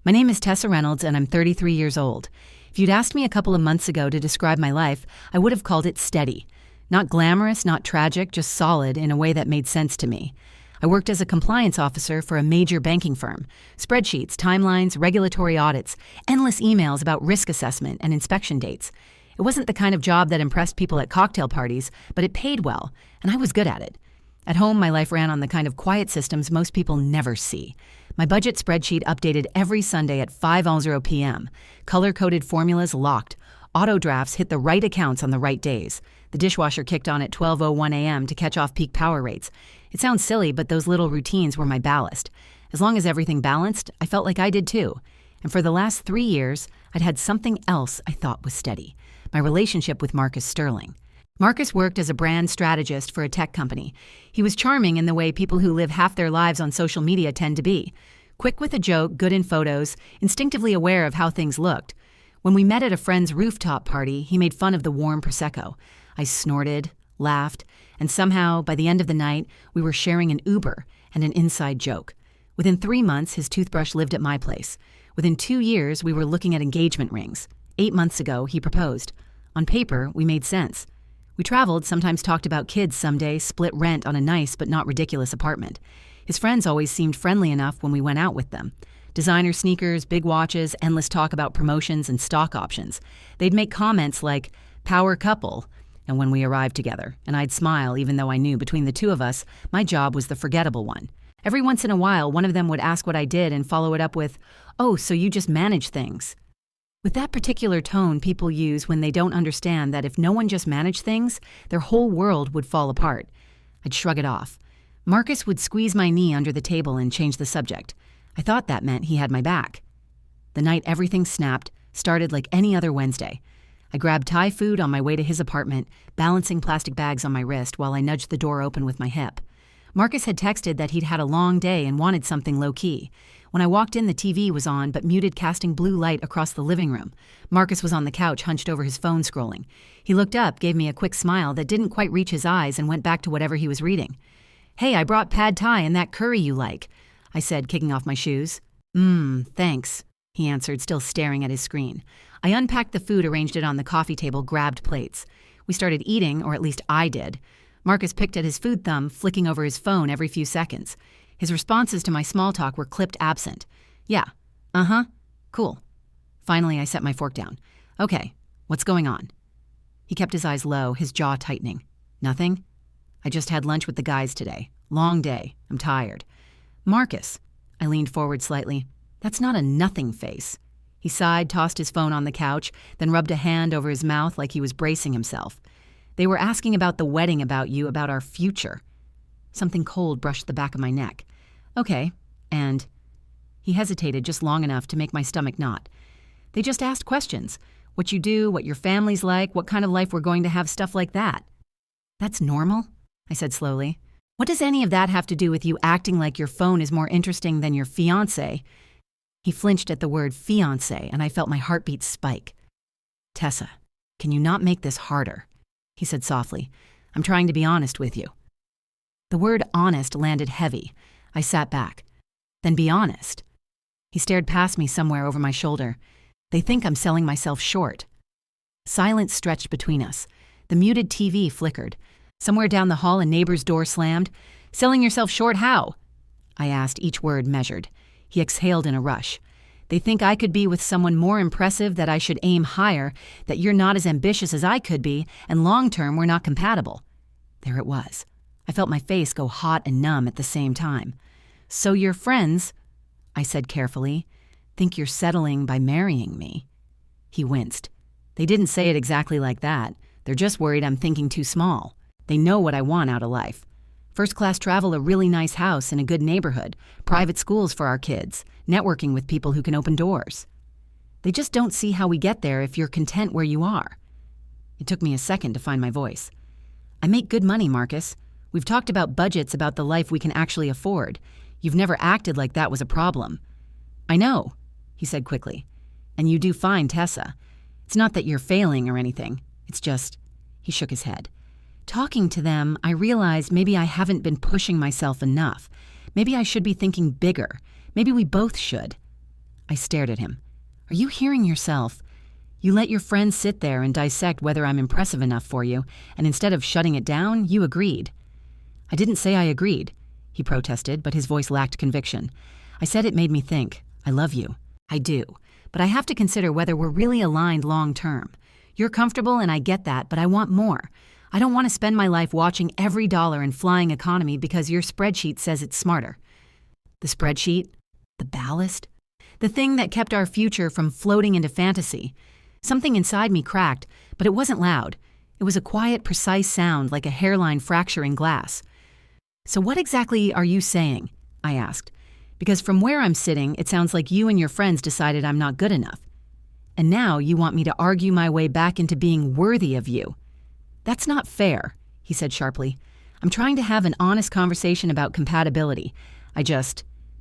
My name is Tessa Reynolds, and I'm 33 years old. If you'd asked me a couple of months ago to describe my life, I would have called it steady. Not glamorous, not tragic, just solid in a way that made sense to me. I worked as a compliance officer for a major banking firm. Spreadsheets, timelines, regulatory audits, endless emails about risk assessment and inspection dates. It wasn't the kind of job that impressed people at cocktail parties, but it paid well, and I was good at it. At home, my life ran on the kind of quiet systems most people never see. My budget spreadsheet updated every Sunday at 5:00 p.m. Color-coded formulas locked. Auto drafts hit the right accounts on the right days. The dishwasher kicked on at 12:01 a.m. to catch off peak power rates. It sounds silly, but those little routines were my ballast. As long as everything balanced, I felt like I did too. And for the last 3 years, I'd had something else I thought was steady: my relationship with Marcus Sterling. Marcus worked as a brand strategist for a tech company. He was charming in the way people who live half their lives on social media tend to be. Quick with a joke, good in photos, instinctively aware of how things looked. When we met at a friend's rooftop party, he made fun of the warm Prosecco. I snorted, laughed, and somehow, by the end of the night, we were sharing an Uber and an inside joke. Within 3 months, his toothbrush lived at my place. Within 2 years, we were looking at engagement rings. 8 months ago, he proposed. On paper, we made sense. We traveled, sometimes talked about kids someday, split rent on a nice but not ridiculous apartment. His friends always seemed friendly enough when we went out with them. Designer sneakers, big watches, endless talk about promotions and stock options. They'd make comments like, "power couple," and when we arrived together, and I'd smile even though I knew between the two of us, my job was the forgettable one. Every once in a while, one of them would ask what I did and follow it up with, "Oh, so you just manage things." With that particular tone people use when they don't understand that if no one just managed things, their whole world would fall apart. I'd shrug it off. Marcus would squeeze my knee under the table and change the subject. I thought that meant he had my back. The night everything snapped started like any other Wednesday. I grabbed Thai food on my way to his apartment, balancing plastic bags on my wrist while I nudged the door open with my hip. Marcus had texted that he'd had a long day and wanted something low-key. When I walked in, the TV was on, but muted, casting blue light across the living room. Marcus was on the couch, hunched over his phone, scrolling. He looked up, gave me a quick smile that didn't quite reach his eyes, and went back to whatever he was reading. "Hey, I brought pad thai and that curry you like," I said, kicking off my shoes. Thanks," he answered, still staring at his screen. I unpacked the food, arranged it on the coffee table, grabbed plates. We started eating, or at least I did. Marcus picked at his food thumb, flicking over his phone every few seconds. His responses to my small talk were clipped absent. "Yeah, cool." Finally, I set my fork down. "Okay, what's going on?" He kept his eyes low, his jaw tightening. "Nothing. I just had lunch with the guys today. Long day. I'm tired." "Marcus," I leaned forward slightly, "that's not a nothing face." He sighed, tossed his phone on the couch, then rubbed a hand over his mouth like he was bracing himself. "They were asking about the wedding, about you, about our future." Something cold brushed the back of my neck. "Okay, and?" He hesitated just long enough to make my stomach knot. "They just asked questions. What you do, what your family's like, what kind of life we're going to have, stuff like that." "That's normal?" I said slowly. "What does any of that have to do with you acting like your phone is more interesting than your fiancé?" He flinched at the word fiancé, and I felt my heartbeat spike. "Tessa, can you not make this harder?" he said softly. "I'm trying to be honest with you." The word honest landed heavy. I sat back. "Then be honest." He stared past me somewhere over my shoulder. "They think I'm selling myself short." Silence stretched between us. The muted TV flickered. Somewhere down the hall, a neighbor's door slammed. "Selling yourself short how?" I asked, each word measured. He exhaled in a rush. "They think I could be with someone more impressive, that I should aim higher, that you're not as ambitious as I could be, and long-term we're not compatible." There it was. I felt my face go hot and numb at the same time. "So your friends," I said carefully, "think you're settling by marrying me." He winced. "They didn't say it exactly like that. They're just worried I'm thinking too small. They know what I want out of life. First-class travel, a really nice house in a good neighborhood, private schools for our kids, networking with people who can open doors. They just don't see how we get there if you're content where you are." It took me a second to find my voice. "I make good money, Marcus. We've talked about budgets, about the life we can actually afford. You've never acted like that was a problem." "I know," he said quickly. "And you do fine, Tessa. It's not that you're failing or anything. It's just," he shook his head. "Talking to them, I realized maybe I haven't been pushing myself enough. Maybe I should be thinking bigger. Maybe we both should." I stared at him. Are you hearing yourself? You let your friends sit there and dissect whether I'm impressive enough for you, and instead of shutting it down, you agreed. I didn't say I agreed, he protested, but his voice lacked conviction. I said it made me think. I love you. I do. But I have to consider whether we're really aligned long term. You're comfortable and I get that, but I want more. I don't want to spend my life watching every dollar in flying economy because your spreadsheet says it's smarter. The spreadsheet? The ballast? The thing that kept our future from floating into fantasy. Something inside me cracked, but it wasn't loud. It was a quiet, precise sound like a hairline fracturing glass. So what exactly are you saying? I asked. Because from where I'm sitting, it sounds like you and your friends decided I'm not good enough. And now you want me to argue my way back into being worthy of you. That's not fair, he said sharply. I'm trying to have an honest conversation about compatibility.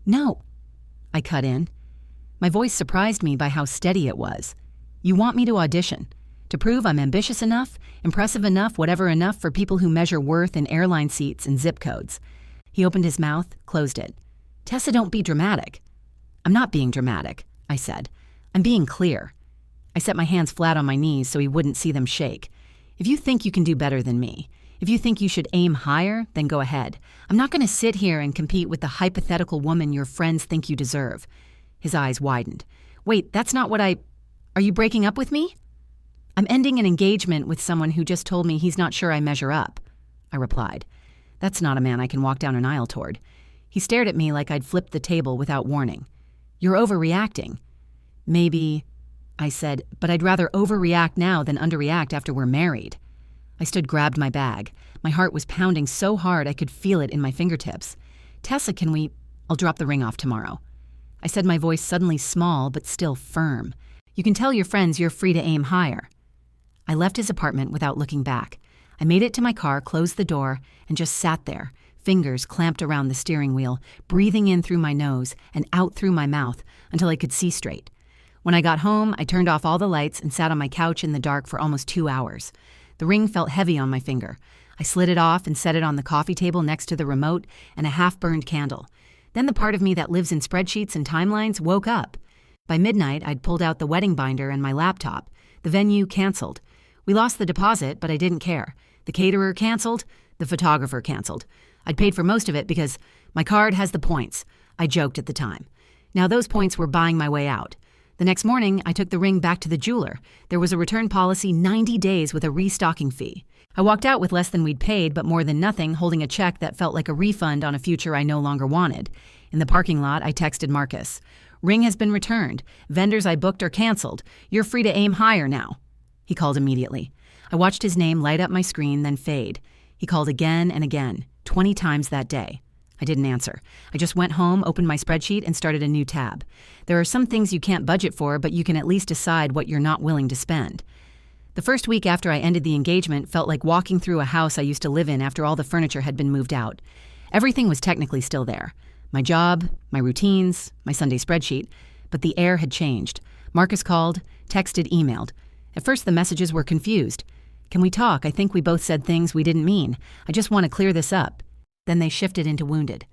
No. I cut in. My voice surprised me by how steady it was. You want me to audition, to prove I'm ambitious enough, impressive enough, whatever enough for people who measure worth in airline seats and zip codes. He opened his mouth, closed it. Tessa, don't be dramatic. I'm not being dramatic, I said. I'm being clear. I set my hands flat on my knees so he wouldn't see them shake. If you think you can do better than me, if you think you should aim higher, then go ahead. I'm not going to sit here and compete with the hypothetical woman your friends think you deserve. His eyes widened. Wait, that's not what Are you breaking up with me? I'm ending an engagement with someone who just told me he's not sure I measure up, I replied. That's not a man I can walk down an aisle toward. He stared at me like I'd flipped the table without warning. You're overreacting. Maybe, I said, but I'd rather overreact now than underreact after we're married. I grabbed my bag. My heart was pounding so hard I could feel it in my fingertips. Tessa, I'll drop the ring off tomorrow. I said, my voice suddenly small but still firm. You can tell your friends you're free to aim higher. I left his apartment without looking back. I made it to my car, closed the door, and just sat there, fingers clamped around the steering wheel, breathing in through my nose and out through my mouth until I could see straight. When I got home, I turned off all the lights and sat on my couch in the dark for almost 2 hours. The ring felt heavy on my finger. I slid it off and set it on the coffee table next to the remote and a half-burned candle. Then the part of me that lives in spreadsheets and timelines woke up. By midnight, I'd pulled out the wedding binder and my laptop. The venue canceled. We lost the deposit, but I didn't care. The caterer canceled. The photographer canceled. I'd paid for most of it because my card has the points, I joked at the time. Now those points were buying my way out. The next morning, I took the ring back to the jeweler. There was a return policy 90 days with a restocking fee. I walked out with less than we'd paid, but more than nothing, holding a check that felt like a refund on a future I no longer wanted. In the parking lot, I texted Marcus. Ring has been returned. Vendors I booked are canceled. You're free to aim higher now. He called immediately. I watched his name light up my screen, then fade. He called again and again, 20 times that day. I didn't answer. I just went home, opened my spreadsheet, and started a new tab. There are some things you can't budget for, but you can at least decide what you're not willing to spend. The first week after I ended the engagement felt like walking through a house I used to live in after all the furniture had been moved out. Everything was technically still there. My job, my routines, my Sunday spreadsheet, but the air had changed. Marcus called, texted, emailed. At first the messages were confused. Can we talk? I think we both said things we didn't mean. I just want to clear this up. Then they shifted into wounded.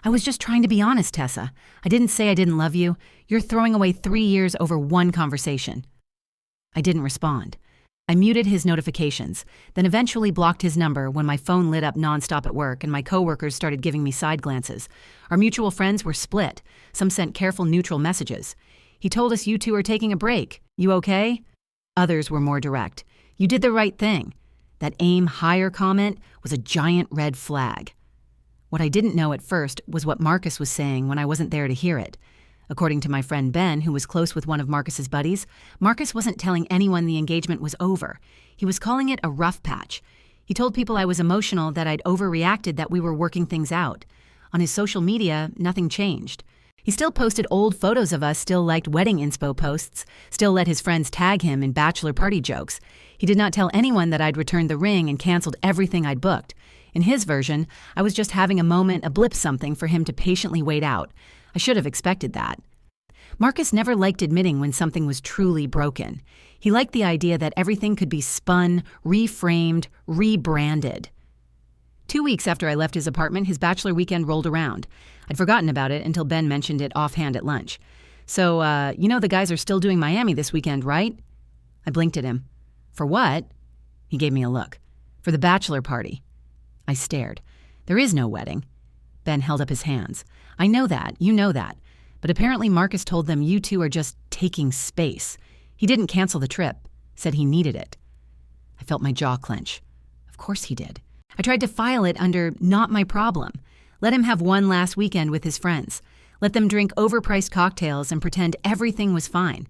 I was just trying to be honest, Tessa. I didn't say I didn't love you. You're throwing away 3 years over one conversation. I didn't respond. I muted his notifications, then eventually blocked his number when my phone lit up nonstop at work and my coworkers started giving me side glances. Our mutual friends were split. Some sent careful neutral messages. He told us you two are taking a break. You okay? Others were more direct. You did the right thing. That aim higher comment was a giant red flag. What I didn't know at first was what Marcus was saying when I wasn't there to hear it. According to my friend Ben, who was close with one of Marcus's buddies, Marcus wasn't telling anyone the engagement was over. He was calling it a rough patch. He told people I was emotional, that I'd overreacted, that we were working things out. On his social media, nothing changed. He still posted old photos of us, still liked wedding inspo posts, still let his friends tag him in bachelor party jokes. He did not tell anyone that I'd returned the ring and canceled everything I'd booked. In his version, I was just having a moment, a blip something for him to patiently wait out. I should have expected that. Marcus never liked admitting when something was truly broken. He liked the idea that everything could be spun, reframed, rebranded. 2 weeks after I left his apartment, his bachelor weekend rolled around. I'd forgotten about it until Ben mentioned it offhand at lunch. So, the guys are still doing Miami this weekend, right? I blinked at him. For what? He gave me a look. For the bachelor party. I stared. There is no wedding. Ben held up his hands. I know that. You know that. But apparently Marcus told them you two are just taking space. He didn't cancel the trip. Said he needed it. I felt my jaw clench. Of course he did. I tried to file it under not my problem. Let him have one last weekend with his friends. Let them drink overpriced cocktails and pretend everything was fine.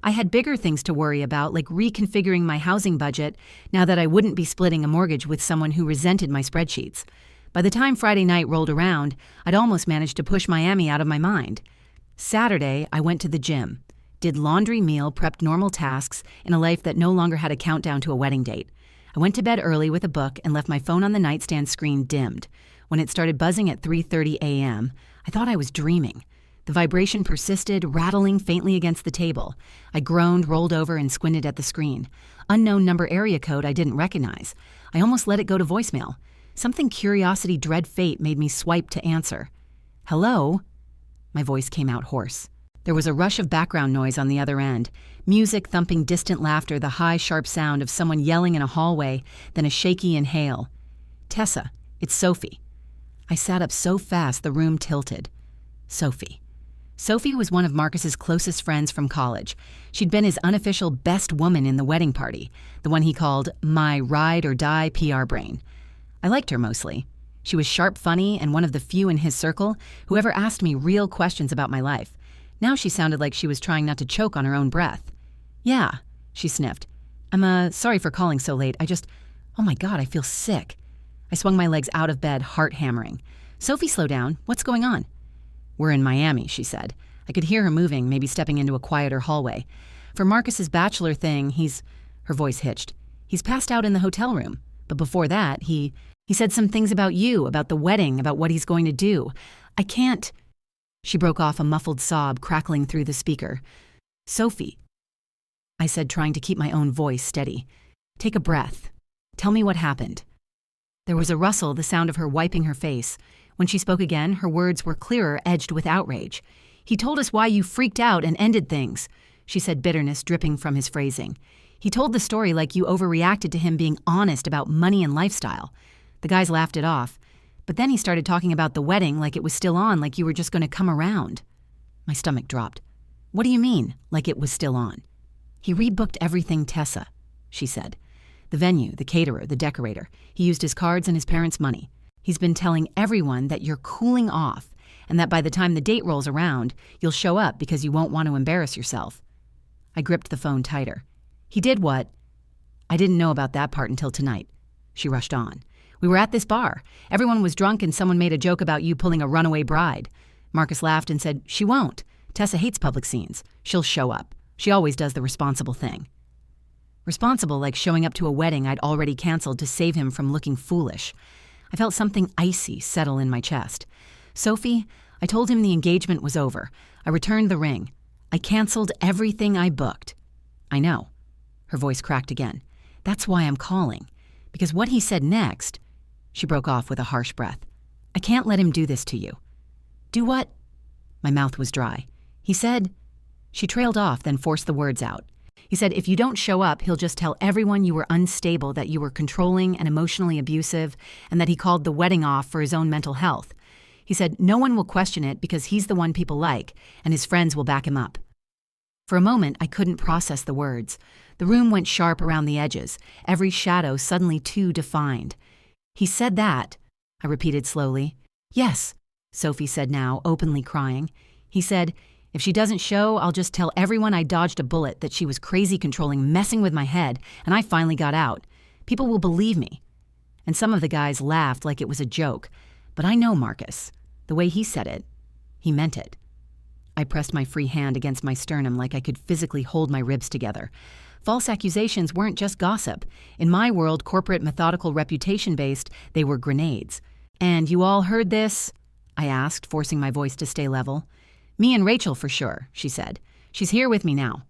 I had bigger things to worry about, like reconfiguring my housing budget now that I wouldn't be splitting a mortgage with someone who resented my spreadsheets. By the time Friday night rolled around, I'd almost managed to push Miami out of my mind. Saturday, I went to the gym, did laundry, meal, prepped normal tasks in a life that no longer had a countdown to a wedding date. I went to bed early with a book and left my phone on the nightstand screen dimmed. When it started buzzing at 3:30 a.m., I thought I was dreaming. The vibration persisted, rattling faintly against the table. I groaned, rolled over, and squinted at the screen. Unknown number area code I didn't recognize. I almost let it go to voicemail. Something curiosity, dread fate made me swipe to answer. Hello? My voice came out hoarse. There was a rush of background noise on the other end. Music thumping distant laughter, the high, sharp sound of someone yelling in a hallway, then a shaky inhale. Tessa, it's Sophie. I sat up so fast the room tilted. Sophie. Sophie was one of Marcus's closest friends from college. She'd been his unofficial best woman in the wedding party, the one he called my ride-or-die PR brain. I liked her mostly. She was sharp, funny, and one of the few in his circle who ever asked me real questions about my life. Now she sounded like she was trying not to choke on her own breath. Yeah, she sniffed. I'm sorry for calling so late. Oh my God, I feel sick. I swung my legs out of bed, heart hammering. Sophie, slow down. What's going on? We're in Miami, she said. I could hear her moving, maybe stepping into a quieter hallway. For Marcus's bachelor thing, her voice hitched. He's passed out in the hotel room. But before that, he said some things about you, about the wedding, about what he's going to do. I can't. She broke off, a muffled sob crackling through the speaker. Sophie, I said, trying to keep my own voice steady. Take a breath. Tell me what happened. There was a rustle, the sound of her wiping her face. When she spoke again, her words were clearer, edged with outrage. He told us why you freaked out and ended things, she said, bitterness dripping from his phrasing. He told the story like you overreacted to him being honest about money and lifestyle. The guys laughed it off. But then he started talking about the wedding like it was still on, like you were just going to come around. My stomach dropped. What do you mean, like it was still on? He rebooked everything, Tessa, she said. The venue, the caterer, the decorator. He used his cards and his parents' money. He's been telling everyone that you're cooling off and that by the time the date rolls around, you'll show up because you won't want to embarrass yourself. I gripped the phone tighter. He did what? I didn't know about that part until tonight. She rushed on. We were at this bar. Everyone was drunk and someone made a joke about you pulling a runaway bride. Marcus laughed and said, she won't. Tessa hates public scenes. She'll show up. She always does the responsible thing. Responsible, like showing up to a wedding I'd already canceled to save him from looking foolish. I felt something icy settle in my chest. Sophie, I told him the engagement was over. I returned the ring. I canceled everything I booked. I know. Her voice cracked again. That's why I'm calling. Because what he said next... She broke off with a harsh breath. I can't let him do this to you. Do what? My mouth was dry. He said... She trailed off, then forced the words out. He said, if you don't show up, he'll just tell everyone you were unstable, that you were controlling and emotionally abusive, and that he called the wedding off for his own mental health. He said, no one will question it because he's the one people like, and his friends will back him up. For a moment, I couldn't process the words. The room went sharp around the edges, every shadow suddenly too defined. He said that, I repeated slowly. Yes, Sophie said now, openly crying. He said, if she doesn't show, I'll just tell everyone I dodged a bullet, that she was crazy controlling, messing with my head, and I finally got out. People will believe me. And some of the guys laughed like it was a joke. But I know Marcus. The way he said it, he meant it. I pressed my free hand against my sternum like I could physically hold my ribs together. False accusations weren't just gossip. In my world, corporate, methodical, reputation-based, they were grenades. And you all heard this? I asked, forcing my voice to stay level. Me and Rachel for sure, she said. She's here with me now.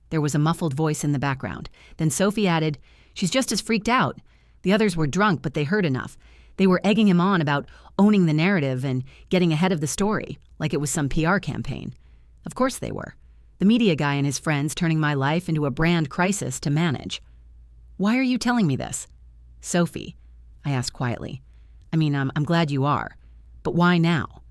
There was a muffled voice in the background. Then Sophie added, she's just as freaked out. The others were drunk, but they heard enough. They were egging him on about owning the narrative and getting ahead of the story, like it was some PR campaign. Of course they were. The media guy and his friends turning my life into a brand crisis to manage. Why are you telling me this? Sophie, I asked quietly. I'm glad you are. But why now?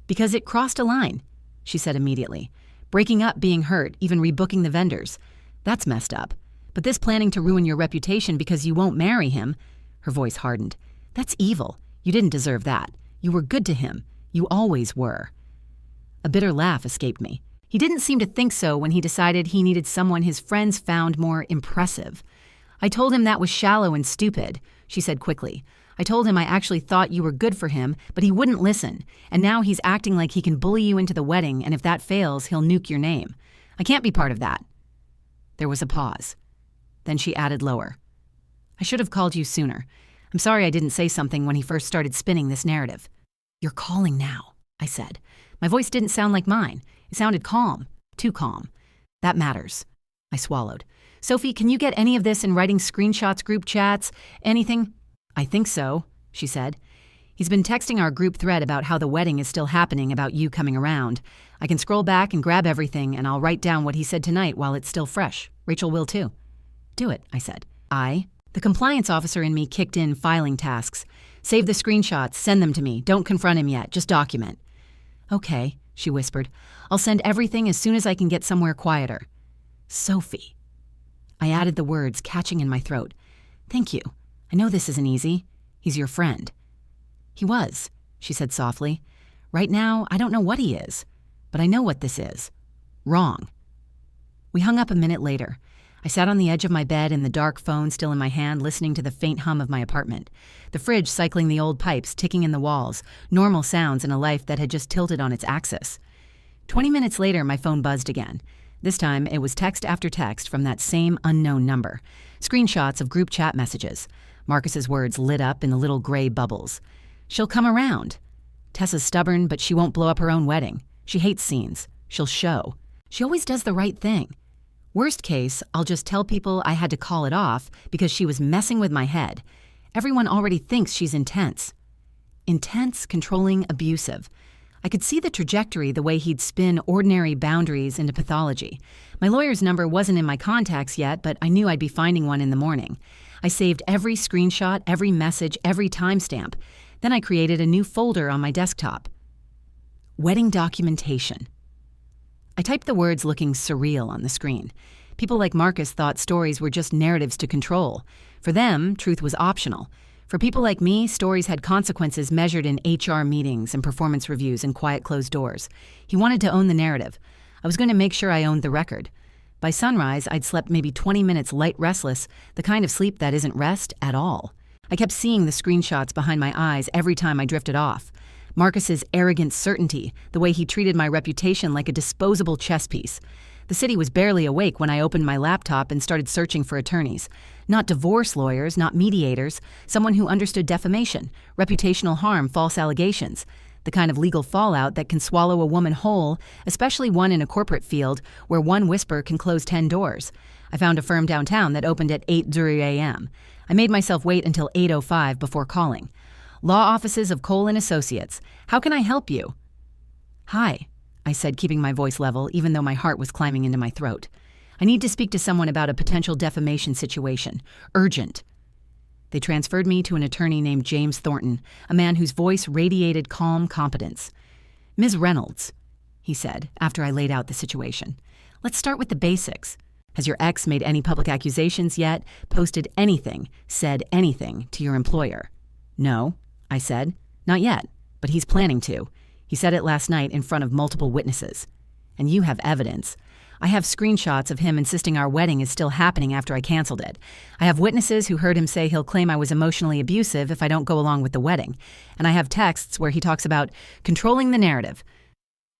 Because it crossed a line, she said immediately. Breaking up, being hurt, even rebooking the vendors. That's messed up. But this planning to ruin your reputation because you won't marry him, her voice hardened. That's evil. You didn't deserve that. You were good to him. You always were. A bitter laugh escaped me. He didn't seem to think so when he decided he needed someone his friends found more impressive. I told him that was shallow and stupid, she said quickly. I told him I actually thought you were good for him, but he wouldn't listen, and now he's acting like he can bully you into the wedding, and if that fails, he'll nuke your name. I can't be part of that. There was a pause. Then she added lower. I should have called you sooner. I'm sorry I didn't say something when he first started spinning this narrative. You're calling now, I said. My voice didn't sound like mine. It sounded calm, too calm. That matters. I swallowed. Sophie, can you get any of this in writing screenshots, group chats, anything? I think so, she said. He's been texting our group thread about how the wedding is still happening, about you coming around. I can scroll back and grab everything, and I'll write down what he said tonight while it's still fresh. Rachel will too. Do it, I said. The compliance officer in me kicked in filing tasks. Save the screenshots, send them to me. Don't confront him yet, just document. Okay, she whispered. I'll send everything as soon as I can get somewhere quieter. Sophie. I added the words, catching in my throat. Thank you. I know this isn't easy. He's your friend. He was, she said softly. Right now, I don't know what he is, but I know what this is. Wrong. We hung up a minute later. I sat on the edge of my bed in the dark, phone still in my hand, listening to the faint hum of my apartment. The fridge cycling the old pipes, ticking in the walls, normal sounds in a life that had just tilted on its axis. 20 minutes later, my phone buzzed again. This time, it was text after text from that same unknown number. Screenshots of group chat messages. Marcus's words lit up in the little gray bubbles. She'll come around. Tessa's stubborn, but she won't blow up her own wedding. She hates scenes. She'll show. She always does the right thing. Worst case, I'll just tell people I had to call it off because she was messing with my head. Everyone already thinks she's intense. Intense, controlling, abusive. I could see the trajectory, the way he'd spin ordinary boundaries into pathology. My lawyer's number wasn't in my contacts yet, but I knew I'd be finding one in the morning. I saved every screenshot, every message, every timestamp. Then I created a new folder on my desktop. Wedding documentation. I typed the words looking surreal on the screen. People like Marcus thought stories were just narratives to control. For them, truth was optional. For people like me, stories had consequences measured in HR meetings and performance reviews and quiet closed doors. He wanted to own the narrative. I was going to make sure I owned the record. By sunrise, I'd slept maybe 20 minutes light restless, the kind of sleep that isn't rest at all. I kept seeing the screenshots behind my eyes every time I drifted off. Marcus's arrogant certainty, the way he treated my reputation like a disposable chess piece. The city was barely awake when I opened my laptop and started searching for attorneys. Not divorce lawyers, not mediators, someone who understood defamation, reputational harm, false allegations. The kind of legal fallout that can swallow a woman whole, especially one in a corporate field where one whisper can close 10 doors. I found a firm downtown that opened at 8:30 a.m. I made myself wait until 8:05 before calling. Law offices of Cole & Associates. How can I help you? Hi, I said, keeping my voice level, even though my heart was climbing into my throat. I need to speak to someone about a potential defamation situation. Urgent. They transferred me to an attorney named James Thornton, a man whose voice radiated calm competence. Ms. Reynolds, he said, after I laid out the situation. Let's start with the basics. Has your ex made any public accusations yet, posted anything, said anything to your employer? No, I said. Not yet, but he's planning to. He said it last night in front of multiple witnesses. And you have evidence. I have screenshots of him insisting our wedding is still happening after I canceled it. I have witnesses who heard him say he'll claim I was emotionally abusive if I don't go along with the wedding. And I have texts where he talks about controlling the narrative.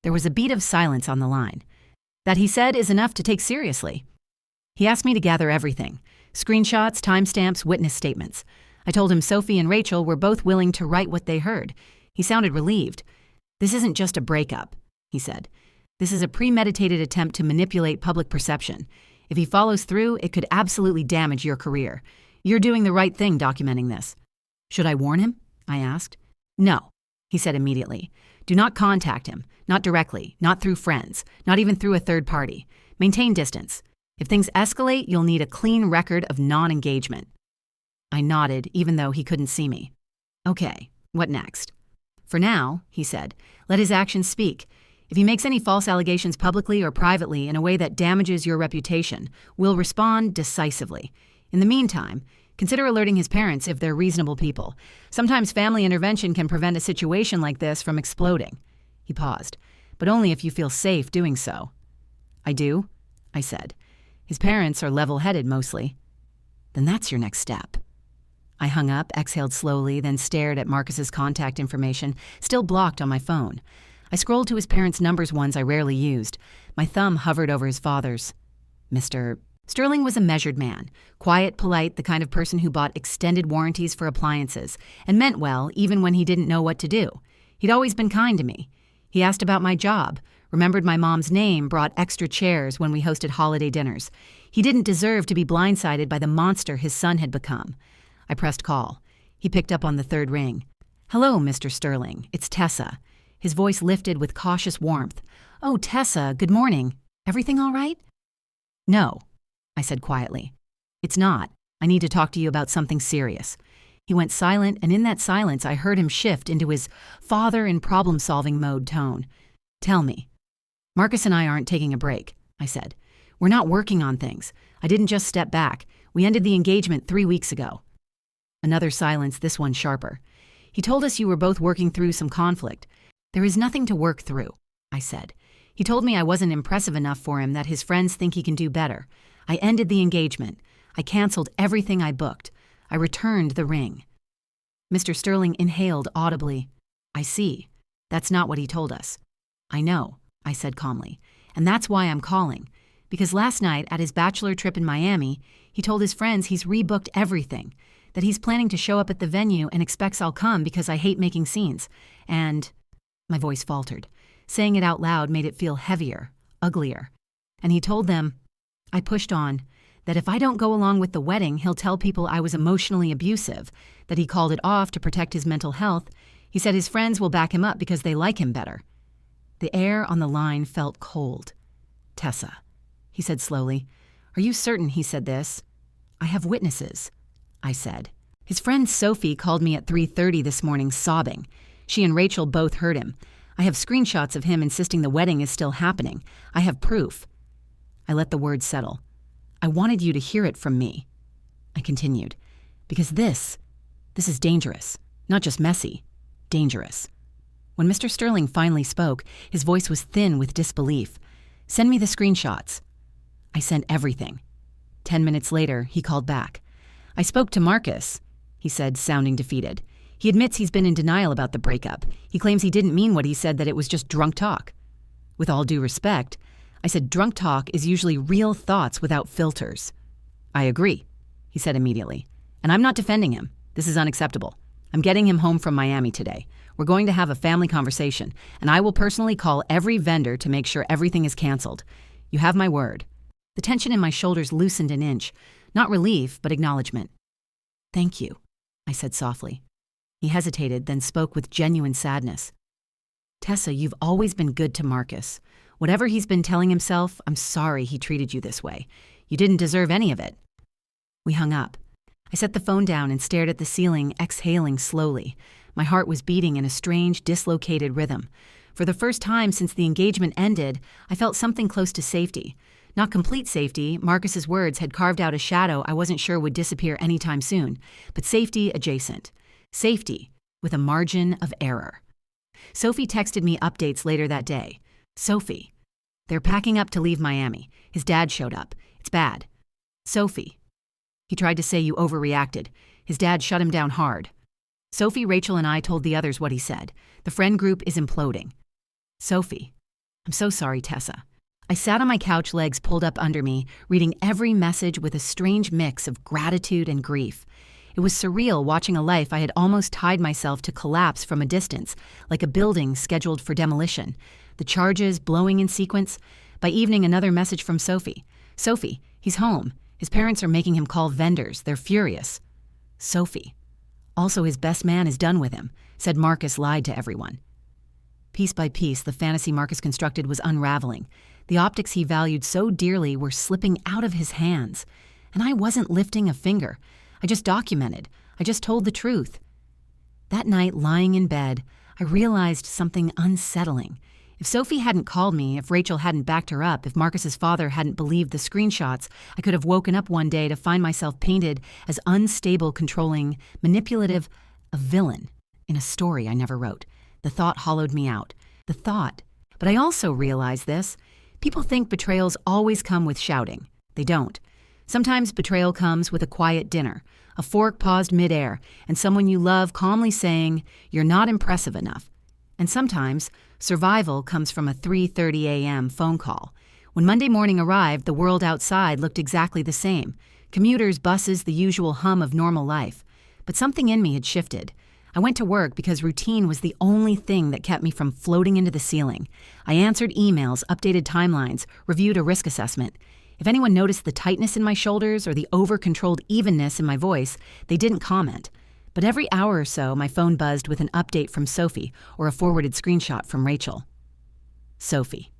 There was a beat of silence on the line. That he said is enough to take seriously. He asked me to gather everything. Screenshots, timestamps, witness statements. I told him Sophie and Rachel were both willing to write what they heard. He sounded relieved. This isn't just a breakup, he said. This is a premeditated attempt to manipulate public perception. If he follows through, it could absolutely damage your career. You're doing the right thing documenting this. Should I warn him? I asked. No, he said immediately. Do not contact him, not directly, not through friends, not even through a third party. Maintain distance. If things escalate, you'll need a clean record of non-engagement. I nodded, even though he couldn't see me. Okay, what next? For now, he said, let his actions speak. If he makes any false allegations publicly or privately in a way that damages your reputation, we'll respond decisively. In the meantime, consider alerting his parents if they're reasonable people. Sometimes family intervention can prevent a situation like this from exploding. He paused, but only if you feel safe doing so. I do, I said. His parents are level-headed mostly. Then that's your next step. I hung up, exhaled slowly, then stared at Marcus's contact information, still blocked on my phone. I scrolled to his parents' numbers, ones I rarely used. My thumb hovered over his father's. Mr. Sterling was a measured man, quiet, polite, the kind of person who bought extended warranties for appliances, and meant well even when he didn't know what to do. He'd always been kind to me. He asked about my job, remembered my mom's name, brought extra chairs when we hosted holiday dinners. He didn't deserve to be blindsided by the monster his son had become. I pressed call. He picked up on the third ring. Hello, Mr. Sterling. It's Tessa. His voice lifted with cautious warmth. Oh, Tessa, good morning. Everything all right? No, I said quietly. It's not. I need to talk to you about something serious. He went silent, and in that silence I heard him shift into his father in problem-solving mode tone. Tell me. Marcus and I aren't taking a break, I said. We're not working on things. I didn't just step back. We ended the engagement 3 weeks ago. Another silence, this one sharper. He told us you were both working through some conflict. There is nothing to work through, I said. He told me I wasn't impressive enough for him, that his friends think he can do better. I ended the engagement. I canceled everything I booked. I returned the ring. Mr. Sterling inhaled audibly. I see. That's not what he told us. I know, I said calmly. And that's why I'm calling. Because last night at his bachelor trip in Miami, he told his friends he's rebooked everything, that he's planning to show up at the venue and expects I'll come because I hate making scenes. And my voice faltered. Saying it out loud made it feel heavier, uglier. And he told them, I pushed on, that if I don't go along with the wedding, he'll tell people I was emotionally abusive, that he called it off to protect his mental health. He said his friends will back him up because they like him better. The air on the line felt cold. Tessa, he said slowly. Are you certain he said this? I have witnesses, I said. His friend Sophie called me at 3:30 this morning sobbing. She and Rachel both heard him. I have screenshots of him insisting the wedding is still happening. I have proof. I let the words settle. I wanted you to hear it from me. I continued. Because this is dangerous. Not just messy. Dangerous. When Mr. Sterling finally spoke, his voice was thin with disbelief. Send me the screenshots. I sent everything. 10 minutes later, he called back. I spoke to Marcus, he said, sounding defeated. He admits he's been in denial about the breakup. He claims he didn't mean what he said, that it was just drunk talk. With all due respect, I said drunk talk is usually real thoughts without filters. I agree, he said immediately. And I'm not defending him. This is unacceptable. I'm getting him home from Miami today. We're going to have a family conversation, and I will personally call every vendor to make sure everything is canceled. You have my word. The tension in my shoulders loosened an inch. Not relief, but acknowledgement. Thank you, I said softly. He hesitated, then spoke with genuine sadness. Tessa, you've always been good to Marcus. Whatever he's been telling himself, I'm sorry he treated you this way. You didn't deserve any of it. We hung up. I set the phone down and stared at the ceiling, exhaling slowly. My heart was beating in a strange, dislocated rhythm. For the first time since the engagement ended, I felt something close to safety. Not complete safety. Marcus's words had carved out a shadow I wasn't sure would disappear anytime soon, but safety adjacent. Safety with a margin of error. Sophie texted me updates later that day. Sophie. They're packing up to leave Miami. His dad showed up. It's bad. Sophie. He tried to say you overreacted. His dad shut him down hard. Sophie, Rachel, and I told the others what he said. The friend group is imploding. Sophie. I'm so sorry, Tessa. I sat on my couch, legs pulled up under me, reading every message with a strange mix of gratitude and grief. It was surreal watching a life I had almost tied myself to collapse from a distance, like a building scheduled for demolition. The charges blowing in sequence. By evening, another message from Sophie. Sophie, he's home. His parents are making him call vendors. They're furious. Sophie. Also, his best man is done with him. Said Marcus lied to everyone. Piece by piece, the fantasy Marcus constructed was unraveling. The optics he valued so dearly were slipping out of his hands. And I wasn't lifting a finger. I just documented. I just told the truth. That night, lying in bed, I realized something unsettling. If Sophie hadn't called me, if Rachel hadn't backed her up, if Marcus's father hadn't believed the screenshots, I could have woken up one day to find myself painted as unstable, controlling, manipulative, a villain in a story I never wrote. The thought hollowed me out. The thought. But I also realized this. People think betrayals always come with shouting. They don't. Sometimes betrayal comes with a quiet dinner, a fork paused midair, and someone you love calmly saying, "You're not impressive enough." And sometimes survival comes from a 3:30 a.m. phone call. When Monday morning arrived, the world outside looked exactly the same. Commuters, buses, the usual hum of normal life. But something in me had shifted. I went to work because routine was the only thing that kept me from floating into the ceiling. I answered emails, updated timelines, reviewed a risk assessment. If anyone noticed the tightness in my shoulders or the over-controlled evenness in my voice, they didn't comment. But every hour or so, my phone buzzed with an update from Sophie or a forwarded screenshot from Rachel. Sophie.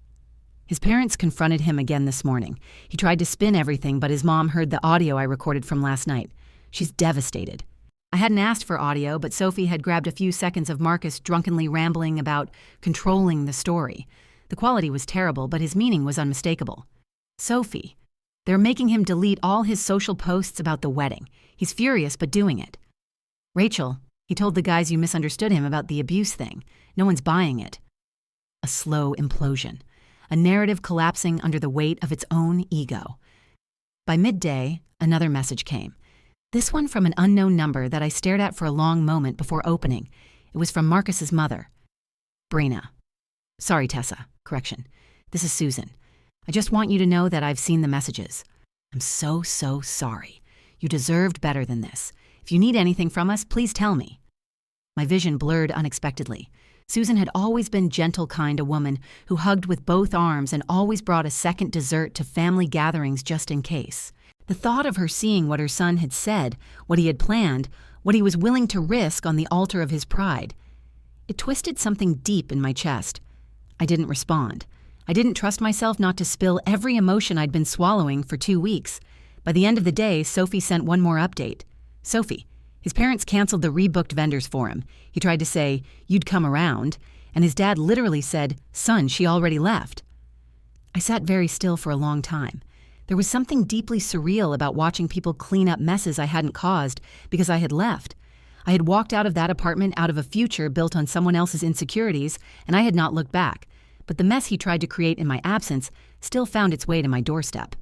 His parents confronted him again this morning. He tried to spin everything, but his mom heard the audio I recorded from last night. She's devastated. I hadn't asked for audio, but Sophie had grabbed a few seconds of Marcus drunkenly rambling about controlling the story. The quality was terrible, but his meaning was unmistakable. Sophie. They're making him delete all his social posts about the wedding. He's furious, but doing it. Rachel. He told the guys you misunderstood him about the abuse thing. No one's buying it. A slow implosion. A narrative collapsing under the weight of its own ego. By midday, another message came. This one from an unknown number that I stared at for a long moment before opening. It was from Marcus's mother. Brina. Sorry, Tessa. Correction. This is Susan. I just want you to know that I've seen the messages. I'm so sorry. You deserved better than this. If you need anything from us, please tell me. My vision blurred unexpectedly. Susan had always been gentle, kind, a woman who hugged with both arms and always brought a second dessert to family gatherings just in case. The thought of her seeing what her son had said, what he had planned, what he was willing to risk on the altar of his pride, it twisted something deep in my chest. I didn't respond. I didn't trust myself not to spill every emotion I'd been swallowing for 2 weeks. By the end of the day, Sophie sent one more update. Sophie. His parents canceled the rebooked vendors for him. He tried to say, "You'd come around," and his dad literally said, "Son, she already left." I sat very still for a long time. There was something deeply surreal about watching people clean up messes I hadn't caused because I had left. I had walked out of that apartment out of a future built on someone else's insecurities, and I had not looked back. But the mess he tried to create in my absence still found its way to my doorstep.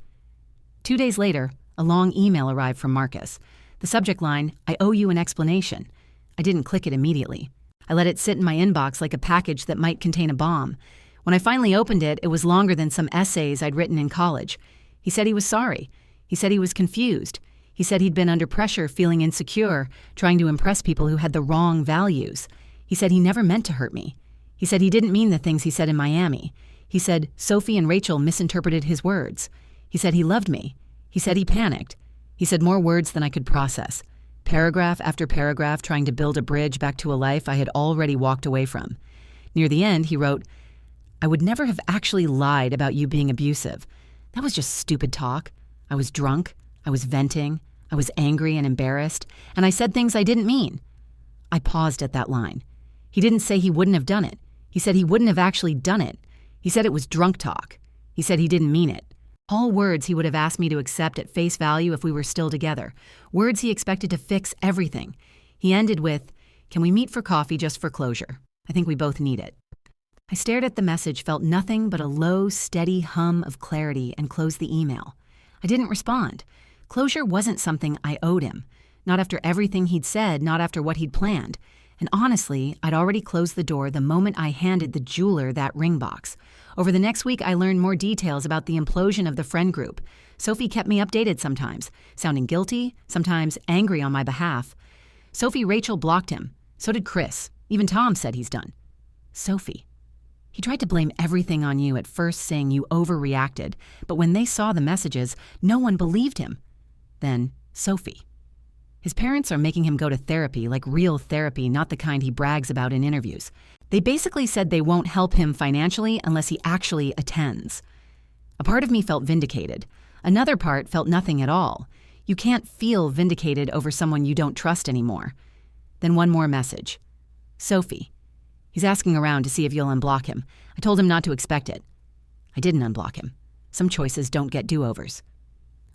2 days later, a long email arrived from Marcus. The subject line, "I owe you an explanation." I didn't click it immediately. I let it sit in my inbox like a package that might contain a bomb. When I finally opened it, it was longer than some essays I'd written in college. He said he was sorry. He said he was confused. He said he'd been under pressure, feeling insecure, trying to impress people who had the wrong values. He said he never meant to hurt me. He said he didn't mean the things he said in Miami. He said Sophie and Rachel misinterpreted his words. He said he loved me. He said he panicked. He said more words than I could process. Paragraph after paragraph trying to build a bridge back to a life I had already walked away from. Near the end, he wrote, "I would never have actually lied about you being abusive. That was just stupid talk. I was drunk. I was venting. I was angry and embarrassed. And I said things I didn't mean." I paused at that line. He didn't say he wouldn't have done it. He said he wouldn't have actually done it. He said it was drunk talk. He said he didn't mean it. All words he would have asked me to accept at face value if we were still together. Words he expected to fix everything. He ended with, "Can we meet for coffee just for closure? I think we both need it." I stared at the message, felt nothing but a low, steady hum of clarity, and closed the email. I didn't respond. Closure wasn't something I owed him. Not after everything he'd said, not after what he'd planned. And honestly, I'd already closed the door the moment I handed the jeweler that ring box. Over the next week, I learned more details about the implosion of the friend group. Sophie kept me updated sometimes, sounding guilty, sometimes angry on my behalf. Rachel blocked him. So did Chris. Even Tom said he's done. Sophie. He tried to blame everything on you at first, saying you overreacted, but when they saw the messages, no one believed him. Then, Sophie. His parents are making him go to therapy, like real therapy, not the kind he brags about in interviews. They basically said they won't help him financially unless he actually attends. A part of me felt vindicated. Another part felt nothing at all. You can't feel vindicated over someone you don't trust anymore. Then one more message. Sophie. He's asking around to see if you'll unblock him. I told him not to expect it. I didn't unblock him. Some choices don't get do-overs.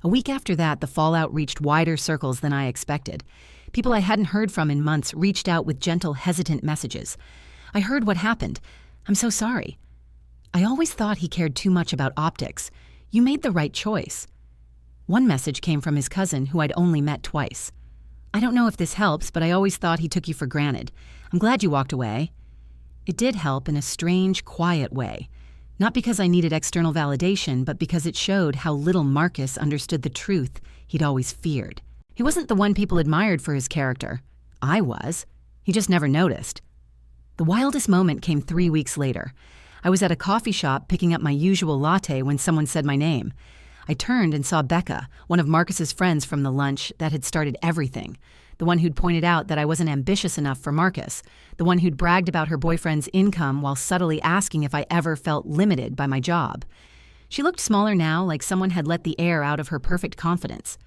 A week after that, the fallout reached wider circles than I expected. People I hadn't heard from in months reached out with gentle, hesitant messages. I heard what happened. I'm so sorry. I always thought he cared too much about optics. You made the right choice. One message came from his cousin, who I'd only met twice. I don't know if this helps, but I always thought he took you for granted. I'm glad you walked away. It did help in a strange, quiet way. Not because I needed external validation, but because it showed how little Marcus understood the truth he'd always feared. He wasn't the one people admired for his character. I was. He just never noticed. The wildest moment came 3 weeks later. I was at a coffee shop picking up my usual latte when someone said my name. I turned and saw Becca, one of Marcus's friends from the lunch that had started everything. The one who'd pointed out that I wasn't ambitious enough for Marcus. The one who'd bragged about her boyfriend's income while subtly asking if I ever felt limited by my job. She looked smaller now, like someone had let the air out of her perfect confidence.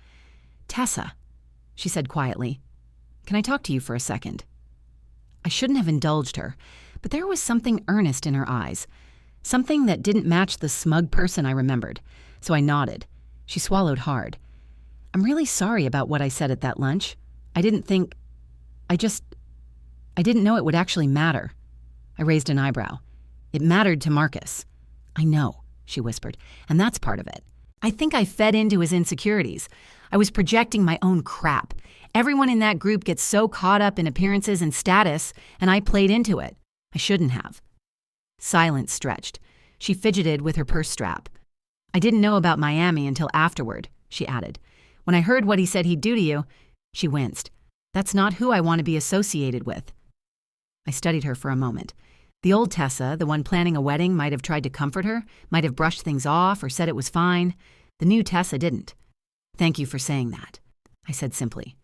"Tessa," she said quietly, "can I talk to you for a second?" I shouldn't have indulged her, but there was something earnest in her eyes, something that didn't match the smug person I remembered, so I nodded. She swallowed hard. "I'm really sorry about what I said at that lunch. I didn't know it would actually matter." I raised an eyebrow. "It mattered to Marcus." "I know," she whispered, "and that's part of it. I think I fed into his insecurities. I was projecting my own crap. Everyone in that group gets so caught up in appearances and status, and I played into it. I shouldn't have." Silence stretched. She fidgeted with her purse strap. "I didn't know about Miami until afterward," she added. "When I heard what he said he'd do to you," she winced. "That's not who I want to be associated with." I studied her for a moment. The old Tessa, the one planning a wedding, might have tried to comfort her, might have brushed things off or said it was fine. The new Tessa didn't. "Thank you for saying that," I said simply.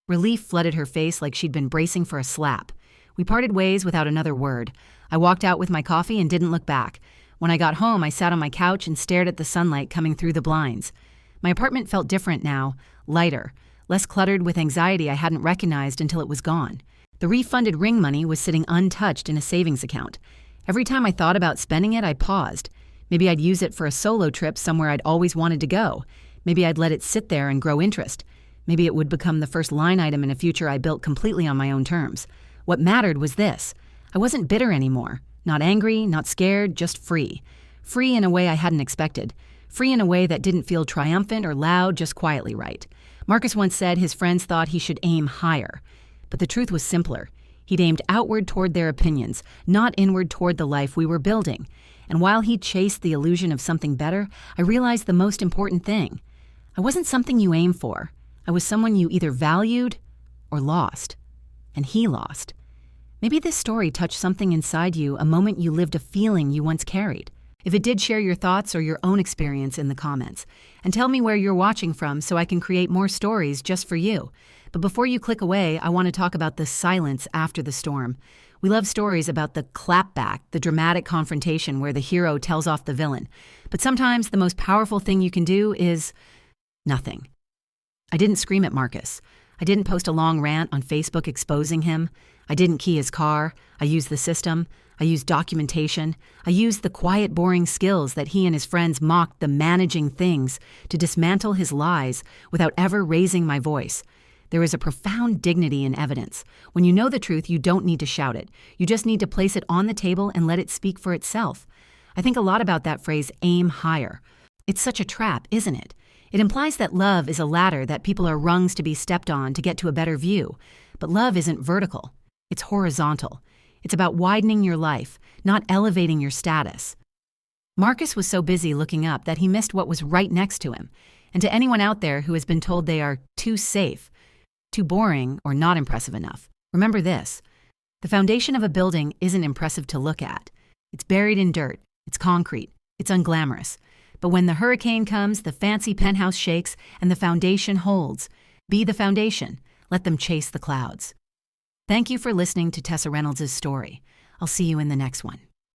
Relief flooded her face like she'd been bracing for a slap. We parted ways without another word. I walked out with my coffee and didn't look back. When I got home, I sat on my couch and stared at the sunlight coming through the blinds. My apartment felt different now, lighter, less cluttered with anxiety I hadn't recognized until it was gone. The refunded ring money was sitting untouched in a savings account. Every time I thought about spending it, I paused. Maybe I'd use it for a solo trip somewhere I'd always wanted to go. Maybe I'd let it sit there and grow interest. Maybe it would become the first line item in a future I built completely on my own terms. What mattered was this. I wasn't bitter anymore. Not angry, not scared, just free. Free in a way I hadn't expected. Free in a way that didn't feel triumphant or loud, just quietly right. Marcus once said his friends thought he should aim higher. But the truth was simpler. He'd aimed outward toward their opinions, not inward toward the life we were building. And while he chased the illusion of something better, I realized the most important thing. I wasn't something you aim for. I was someone you either valued or lost. And he lost. Maybe this story touched something inside you, a moment you lived a feeling you once carried. If it did, share your thoughts or your own experience in the comments. And tell me where you're watching from so I can create more stories just for you. But before you click away, I want to talk about the silence after the storm. We love stories about the clapback, the dramatic confrontation where the hero tells off the villain. But sometimes the most powerful thing you can do is nothing. I didn't scream at Marcus. I didn't post a long rant on Facebook exposing him. I didn't key his car. I used the system. I used documentation. I used the quiet, boring skills that he and his friends mocked the managing things to dismantle his lies without ever raising my voice. There is a profound dignity in evidence. When you know the truth, you don't need to shout it. You just need to place it on the table and let it speak for itself. I think a lot about that phrase, aim higher. It's such a trap, isn't it? It implies that love is a ladder that people are rungs to be stepped on to get to a better view. But love isn't vertical. It's horizontal. It's about widening your life, not elevating your status. Marcus was so busy looking up that he missed what was right next to him. And to anyone out there who has been told they are too safe, too boring, or not impressive enough, remember this. The foundation of a building isn't impressive to look at. It's buried in dirt. It's concrete. It's unglamorous. But when the hurricane comes, the fancy penthouse shakes, and the foundation holds. Be the foundation. Let them chase the clouds. Thank you for listening to Tessa Reynolds' story. I'll see you in the next one.